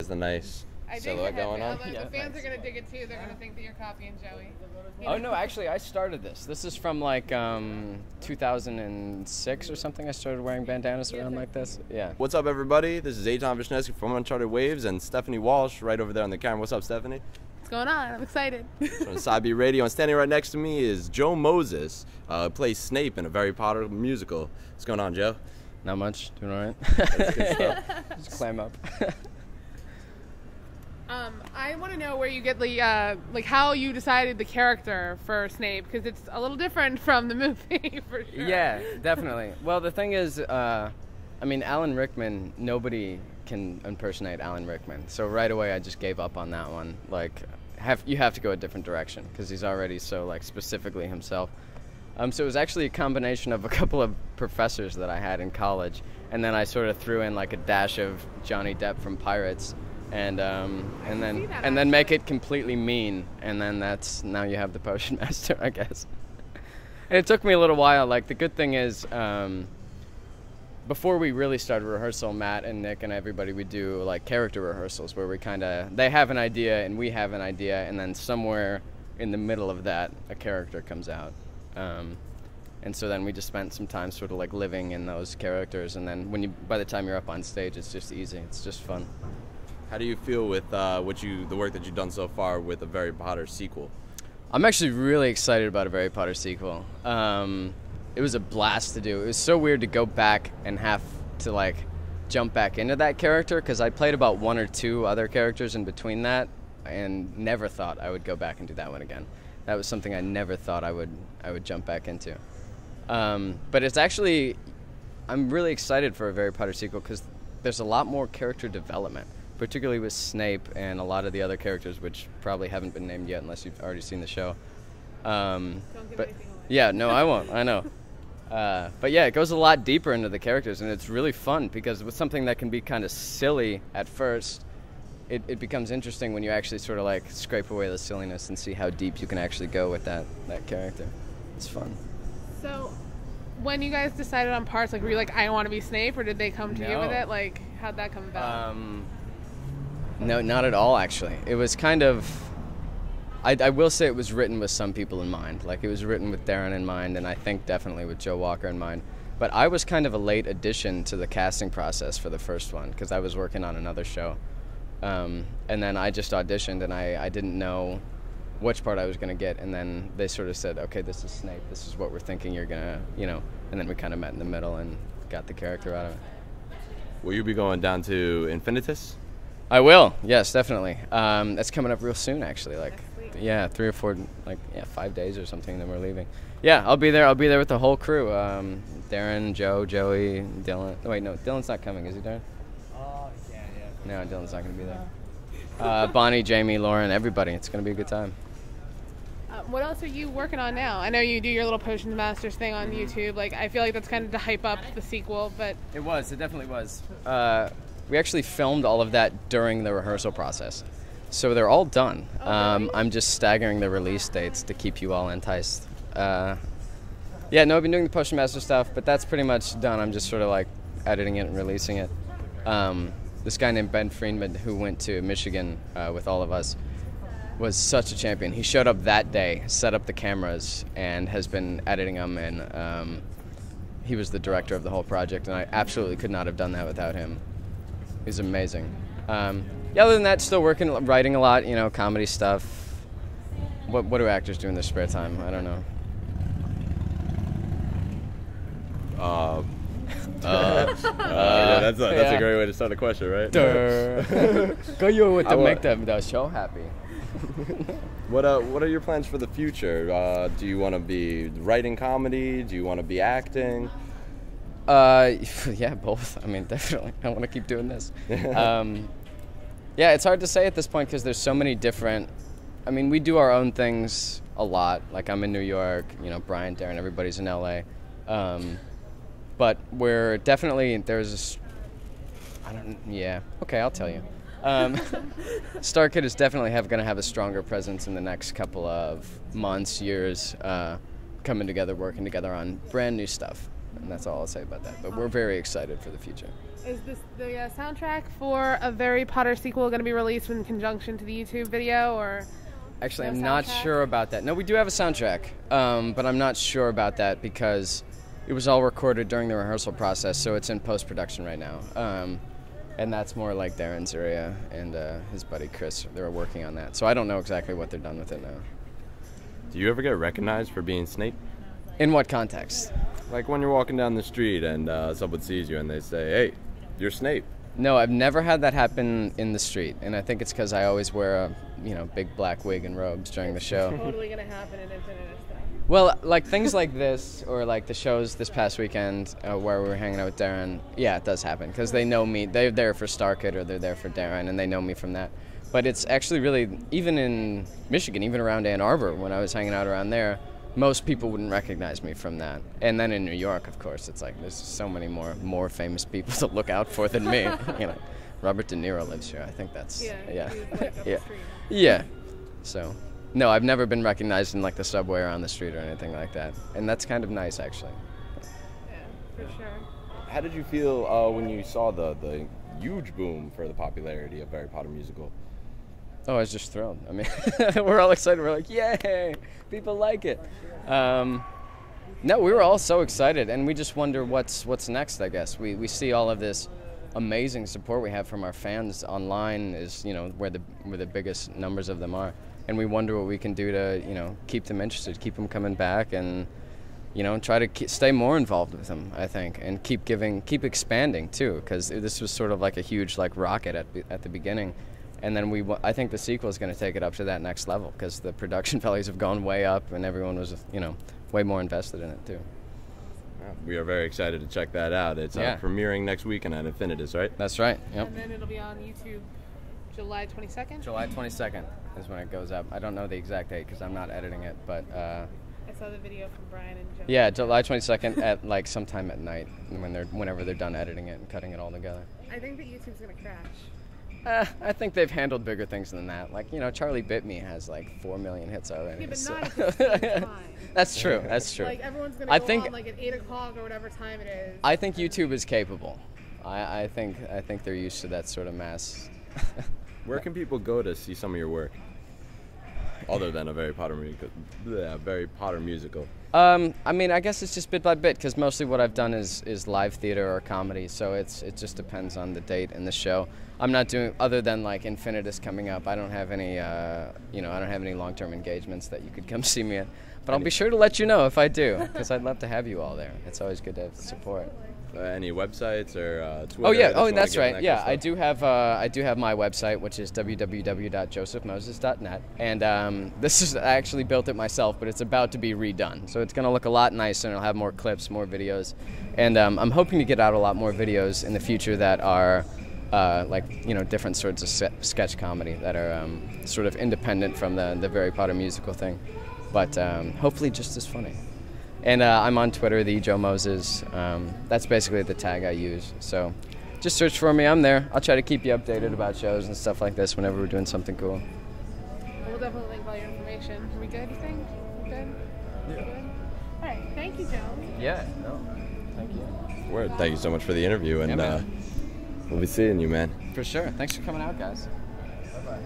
the nice silhouette going on. The fans are going to dig it too. They're going to think that you're copying Joey. Oh, no, actually, I started this. This is from, like, 2006 or something. I started wearing bandanas around like this. Yeah. What's up, everybody? This is Etan Wishnevski from Uncharted Waves and Stephanie Walsh right over there on the camera. What's up, Stephanie? What's going on? I'm excited. From Side B Radio, and standing right next to me is Joe Moses, plays Snape in a Harry Potter musical. What's going on, Joe? Not much. Doing all right. That's good stuff. Just climb up. I want to know where you get the, like, how you decided the character for Snape, because it's a little different from the movie, for sure. Yeah, definitely. Well, the thing is, I mean, Alan Rickman, nobody can impersonate Alan Rickman. So right away, I just gave up on that one. Like, you have to go a different direction, because he's already so, like, specifically himself. So it was actually a combination of a couple of professors that I had in college, and then I sort of threw in, like, a dash of Johnny Depp from Pirates. And then make it completely mean, and then now you have the Potion Master, I guess. And it took me a little while. Like, the good thing is, before we really started rehearsal, Matt and Nick and everybody would do like character rehearsals where they have an idea and we have an idea, and then somewhere in the middle of that a character comes out. And so then we just spent some time sort of like living in those characters, and then by the time you're up on stage, it's just easy. It's just fun. How do you feel with the work that you've done so far with a Harry Potter sequel? I'm actually really excited about a Harry Potter sequel. It was a blast to do. It was so weird to go back and have to like jump back into that character, because I played about one or two other characters in between that, and never thought I would go back and do that one again. That was something I never thought I would jump back into. But it's actually, I'm really excited for a Harry Potter sequel because there's a lot more character development, particularly with Snape and a lot of the other characters, which probably haven't been named yet unless you've already seen the show. Don't give anything away. Yeah, no, I won't. I know. But yeah, it goes a lot deeper into the characters, and it's really fun because with something that can be kind of silly at first, it becomes interesting when you actually sort of like scrape away the silliness and see how deep you can actually go with that character. It's fun. So, when you guys decided on parts, like, were you like, I want to be Snape, or did they come to you with it? Like, how'd that come about? No, not at all, actually. It was kind of... I will say it was written with some people in mind. Like, it was written with Darren in mind, and I think definitely with Joe Walker in mind. But I was kind of a late addition to the casting process for the first one, because I was working on another show. And then I just auditioned, and I didn't know which part I was going to get. And then they sort of said, okay, this is Snape. This is what we're thinking you're going to, And then we kind of met in the middle and got the character out of it. Will you be going down to Infinitus? I will, yes, definitely. That's coming up real soon, actually. Like, 3 or 4, 5 days or something. Then we're leaving. Yeah, I'll be there. I'll be there with the whole crew. Darren, Joe, Joey, Dylan. Oh, wait, no, Dylan's not coming, is he, Darren? Oh, yeah. No, Dylan's not going to be there. Bonnie, Jamie, Lauren, everybody. It's going to be a good time. What else are you working on now? I know you do your little Potions Masters thing on YouTube. Like, I feel like that's kind of to hype up the sequel, but... It definitely was. We actually filmed all of that during the rehearsal process. So they're all done. Really? I'm just staggering the release dates to keep you all enticed. I've been doing the Potion Master stuff, but that's pretty much done. I'm just sort of like editing it and releasing it. This guy named Ben Friedman, who went to Michigan with all of us, was such a champion. He showed up that day, set up the cameras, and has been editing them, and he was the director of the whole project, and I absolutely could not have done that without him. He's amazing. Other than that, still writing a lot, comedy stuff. What do actors do in their spare time? I don't know. That's a great way to start a question, right? Go you with to make the show happy. What are your plans for the future? Do you want to be writing comedy? Do you want to be acting? Yeah, both. I mean, definitely. I want to keep doing this. It's hard to say at this point because there's so many different... I mean, we do our own things a lot. Like, I'm in New York, Brian, Darren, everybody's in LA. But we're definitely... I'll tell you. StarKid is definitely going to have a stronger presence in the next couple of months, years, coming together, working together on brand new stuff. And that's all I'll say about that. But we're very excited for the future. Is this the soundtrack for a Harry Potter sequel going to be released in conjunction to the YouTube video, or? Actually, No I'm not soundtrack? sure about that. No, we do have a soundtrack, but I'm not sure about that because it was all recorded during the rehearsal process, so it's in post-production right now. And that's more like Darren's area and his buddy Chris. They're working on that. So I don't know exactly what they're done with it now. Do you ever get recognized for being Snape? In what context? Like when you're walking down the street and someone sees you and they say, "Hey, you're Snape." No, I've never had that happen in the street, and I think it's because I always wear a big black wig and robes during the show. Totally going to happen in Infinite stuff. Well, like things like this, or like the shows this past weekend where we were hanging out with Darren, yeah, it does happen because they know me. They're there for StarKid or they're there for Darren, and they know me from that. But it's actually really, even in Michigan, even around Ann Arbor, when I was hanging out around there, most people wouldn't recognize me from that. And then in New York, of course, it's like there's so many more famous people to look out for than me. Robert De Niro lives here. I think that's Yeah. yeah. Like up Yeah. the street. Yeah. So, no, I've never been recognized in like the subway or on the street or anything like that. And that's kind of nice, actually. Yeah, for sure. How did you feel when you saw the huge boom for the popularity of Harry Potter musical? Oh, I was just thrilled. I mean, we're all excited. We're like, yay, people like it. No, we were all so excited, and we just wonder what's next, I guess. We see all of this amazing support we have from our fans online is, where the biggest numbers of them are. And we wonder what we can do to, keep them interested, keep them coming back, and, try to stay more involved with them, I think, and keep expanding, too, because this was sort of like a huge, rocket at the beginning. And then I think the sequel is going to take it up to that next level because the production values have gone way up and everyone was, way more invested in it too. We are very excited to check that out. It's premiering next weekend at Infinitus, right? That's right. Yep. And then it'll be on YouTube July 22nd? July 22nd is when it goes up. I don't know the exact date because I'm not editing it, but I saw the video from Brian and Joe. yeah, July 22nd at sometime at night whenever they're done editing it and cutting it all together. I think that YouTube's going to crash. I think they've handled bigger things than that. Charlie Bit Me has 4 million hits already. Yeah, but so- not at the same time. That's true. That's true. Everyone's going I to go think- on at 8 o'clock or whatever time it is. I think YouTube is capable. I think they're used to that sort of mass. Where can people go to see some of your work? Other than a Harry Potter musical. I mean, I guess it's just bit by bit because mostly what I've done is live theater or comedy. So it just depends on the date and the show. I'm not doing other than Infinitus coming up. I don't have any I don't have any long-term engagements that you could come see me at. But I'll be sure to let you know if I do because I'd love to have you all there. It's always good to have the support. Any websites or Twitter? Oh yeah, that you wanna that's give right. that Yeah, kind I do have my website, which is www.josephmoses.net, and this is I actually built it myself, but it's about to be redone, so it's going to look a lot nicer, and it'll have more clips, more videos, and I'm hoping to get out a lot more videos in the future that are different sorts of sketch comedy that are sort of independent from the Harry Potter musical thing, but hopefully just as funny. And I'm on Twitter, the Joe Moses. That's basically the tag I use. So just search for me. I'm there. I'll try to keep you updated about shows and stuff like this whenever we're doing something cool. We'll definitely link all your information. Are we good, you think? We good? Yeah. Good? All right. Thank you, Joe. Yeah. No. Thank you. Word. Thank you so much for the interview, and Yeah, man. we'll be seeing you, man. For sure. Thanks for coming out, guys. Bye-bye.